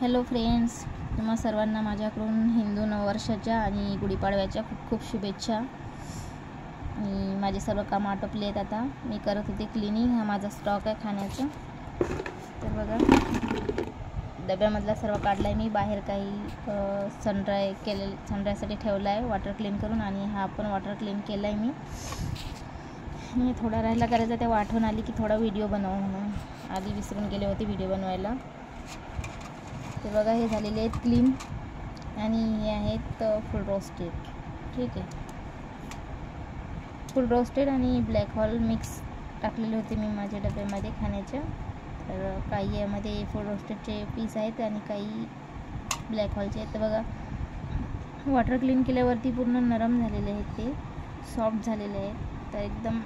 Hello friends, तुम्हा सर्वांना माझ्याकडून हिंदू नववर्षाच्या आणि गुढीपाडव्याच्या खूप खूप शुभेच्छा. माझे सर्व कामं आटोपले आहेत. आता मी करत होते क्लिनिंग. हा माझा स्टॉक आहे खाण्याचा. तर बघा, डब्यामधला सर्व काढला आहे मी. बाहेर काही सनड्रायसाठी ठेवला आहे वॉटर क्लीन करून, आणि हा पण वॉटर क्लीन केला आहे मी थोडा राहिला करायचा. तेव्हा आठवण आली की थोडा व्हिडिओ बनवू म्हणून. आधी विसरून गेले होते व्हिडिओ बनवायला. ते बघा, हे झालेले आहेत क्लीन, आणि हे आहेत फुल रोस्टेड. ठीक आहे, फुल रोस्टेड आणि ब्लॅक हॉल मिक्स टाकलेले होते मी माझ्या डब्यामध्ये खाण्याच्या. तर काही यामध्ये फुल रोस्टेडचे पीस आहेत आणि काही ब्लॅक हॉलचे आहेत. तर बघा, वॉटर क्लीन केल्यावरती पूर्ण नरम झालेले आहेत, ते सॉफ्ट झालेले आहेत. तर एकदम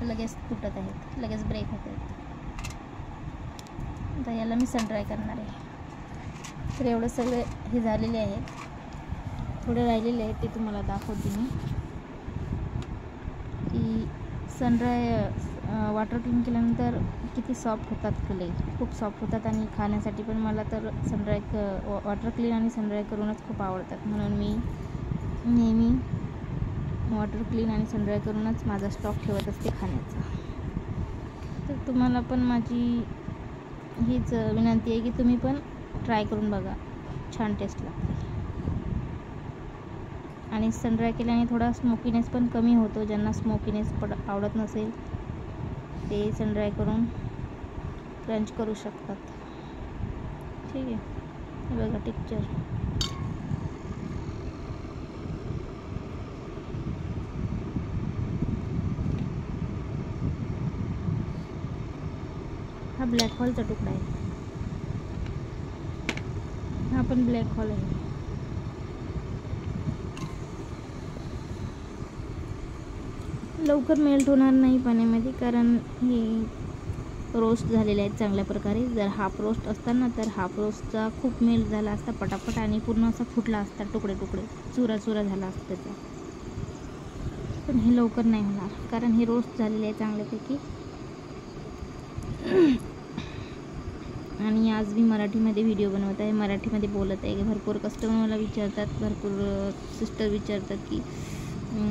लगेच तुटत आहेत, लगेच ब्रेक होत आहेत. तर याला मी सन ड्राय करणार आहे. तर एवढं सगळे हे झालेले आहेत. थोडे राहिलेले आहेत, ते तुम्हाला दाखवते मी की सन ड्राय वॉटर क्लीन केल्यानंतर किती सॉफ्ट होतात फुले, खूप सॉफ्ट होतात. आणि खाण्यासाठी पण मला तर सन ड्राय वॉटर क्लीन आणि सन ड्राय करूनच खूप आवडतात. म्हणून मी नेहमी वॉटर क्लीन आणि सन ड्राय करूनच माझा स्टॉक ठेवत असते खाण्याचा. तर तुम्हाला पण माझी हीच विनंती आहे की तुम्ही पण ट्राय करून बघा, छान टेस्ट लागते. आणि सन ड्राय केल्याने थोडा स्मोकीनेस पण कमी होतो. ज्यांना स्मोकीनेस आवडत नसेल ते सन ड्राय करून क्रंच करू शकतात. ठीक आहे, हे बघा टेक्स्चर. हा ब्लॅक हॉलचा तुकडा आहे. हा पण ब्लॅक हॉल आहे. लवकर मेल्ट होणार नाही पाण्यामध्ये, कारण हे रोस्ट झालेले आहेत चांगल्या प्रकारे. जर हाफ रोस्ट असताना तर हाफ रोस्टचा खूप मेल्ट झाला असता पटापट, आणि पूर्ण असा फुटला असता, तुकडे तुकडे चुरा चुरा झाला असता त्याचा. पण हे लवकर नाही होणार, कारण हे रोस्ट झालेले आहे चांगल्यापैकी. आणि आज मी मराठीमध्ये व्हिडिओ बनवत आहे, मराठीमध्ये बोलत आहे. भरपूर कस्टमर मला विचारतात, भरपूर सिस्टर विचारतात की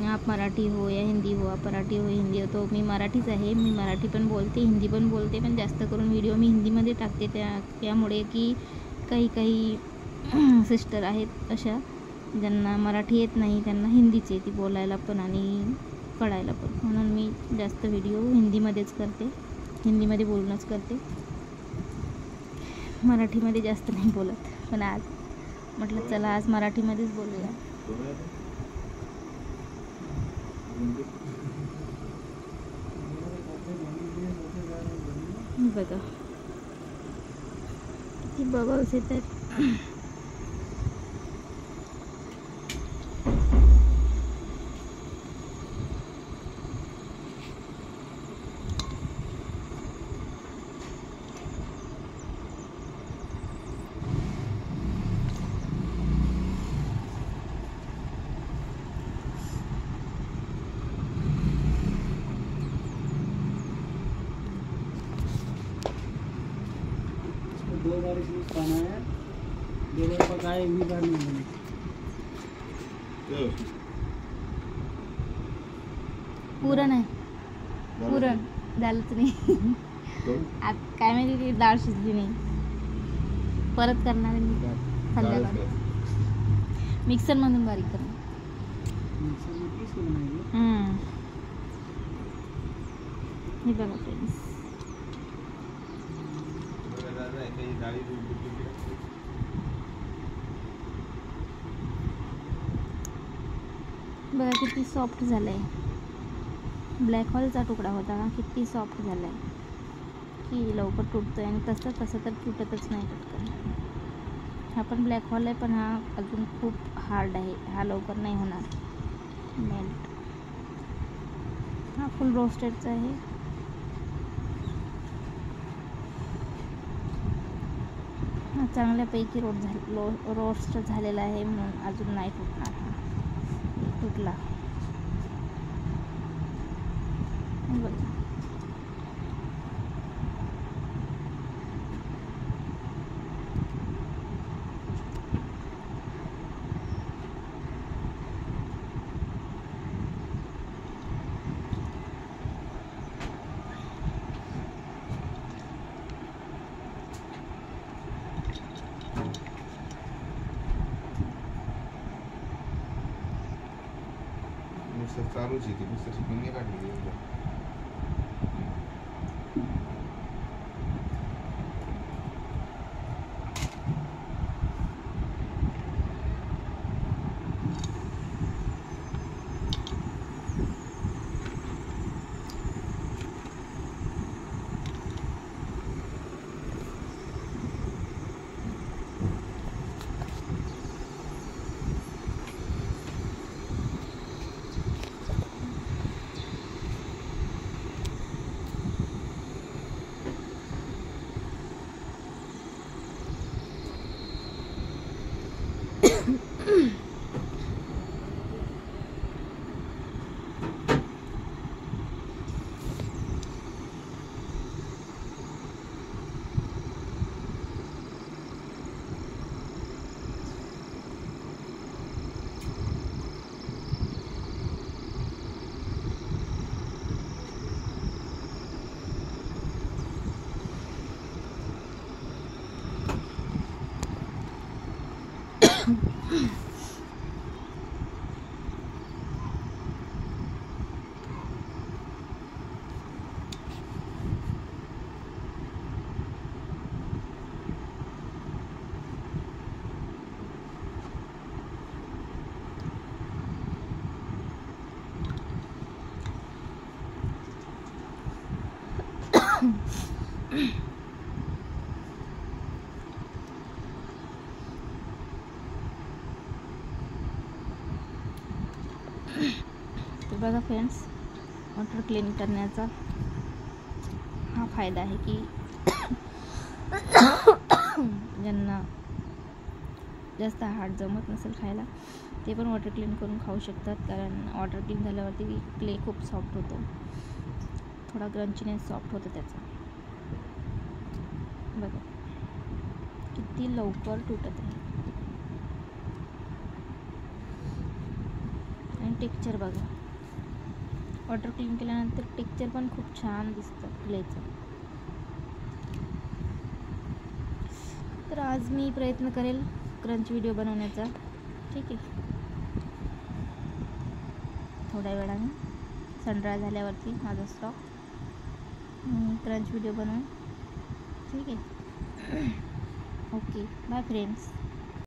आप मराठी हो या हिंदी हो, आप मराठी हो हिंदी हो. तो मी मराठीच आहे. मी मराठी पण बोलते, हिंदी पण बोलते, पण जास्त करून व्हिडिओ मी हिंदीमध्ये टाकते. त्यामुळे की काही सिस्टर आहेत अशा ज्यांना मराठी येत नाही, त्यांना हिंदीच येते बोलायला पण आणि कळायला पण. म्हणून मी जास्त व्हिडिओ हिंदीमध्येच करते, हिंदीमध्ये बोलूनच करते. मराठीमध्ये जास्त नाही बोलत. पण आज म्हटलं चला आज मराठीमध्येच बोलूया. बघा किती बबल्स येत आहेत. दो बार इसमें खाना है, दो बार पकाए, एक भी बार नहीं बने. पुरण आहे, पुरण झालंच नाही. आता काय माहिती ती डाळ शिजली नाही. परत करणार आहे मी त्यात संध्याकाळी. मिक्सरमधून बारीक करणार. हे बघा फ्रेंड्स, बघा किती सॉफ्ट झालं आहे. ब्लॅक हॉलचा तुकडा होता हा, किती सॉफ्ट झाला आहे की लवकर तुटतो आहे. आणि तसं तर तुटतच नाही पटकन. हा पण ब्लॅक हॉल आहे, पण हा अजून खूप हार्ड आहे. हा लवकर नाही होणार मेल्ट. हा फुल रोस्टेडचा आहे. हा चांगल्यापैकी रोस्ट झालेला आहे, म्हणून अजून नाही तुटणार. हा तुटला. बघा चालूच आहे ती पुस्तक शिकून नाही काढली तर बघा फ्रेंड्स, वॉटर क्लीन करण्याचा हा फायदा आहे की ज्यांना जास्त हार्ड जमत नसेल खायला ते पण वॉटर क्लीन करून खाऊ शकतात, कारण वॉटर क्लीन झाल्यावरती क्ले खूप सॉफ्ट होतो, थोडा क्रंचीनेस सॉफ्ट होतो त्याचा. बघा किती लवकर तुटत आहे. आणि टेक्स्चर बघा, वॉटर क्लीन केल्यानंतर टेक्स्चर पण खूप छान दिसतं क्लेचं. तर आज मी प्रयत्न करेल क्रंच व्हिडिओ बनवण्याचा. ठीक आहे, थोड्या वेळाने सनराईज झाल्यावरती माझा स्टॉक क्रंच व्हिडिओ बनवून. ठीक आहे. Okay, bye friends.